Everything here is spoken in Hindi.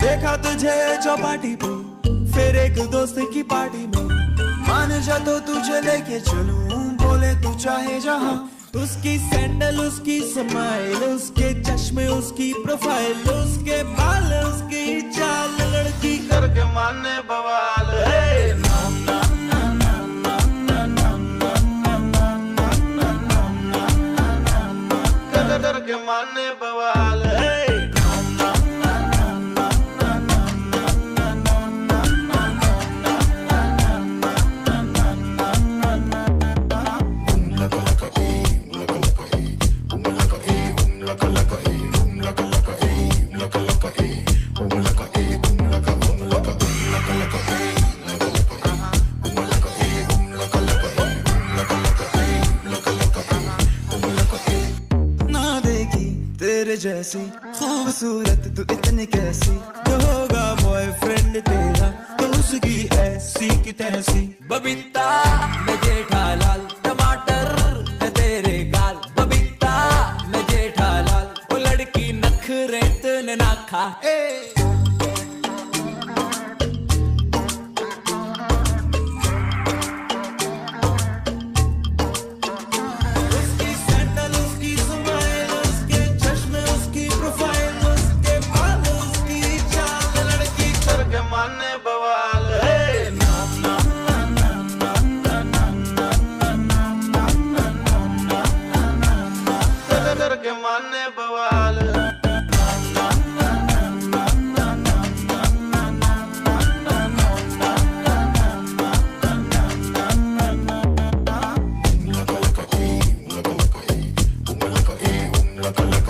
देखा तुझे चौपाटी पे फिर एक दोस्त की पार्टी में, मान जा तो तुझे लेके चलूं, बोले तू चाहे जहां। उसकी सैंडल, उसकी स्माइल, उसके चश्मे, उसकी प्रोफाइल, उसके बाल, उसकी चाल, लड़की करके माने बवाल। करके माने बवाल। तेरे जैसी खूबसूरत तू इतनी कैसी, जो होगा बॉयफ्रेंड तेरा तो उसकी ऐसी की तैसी। बबीता मैं जेठालाल, टमाटर है तेरे गाल। बबीता मैं जेठालाल, वो लड़की नखरे तूने ना खा। करके माने बवाल। Look,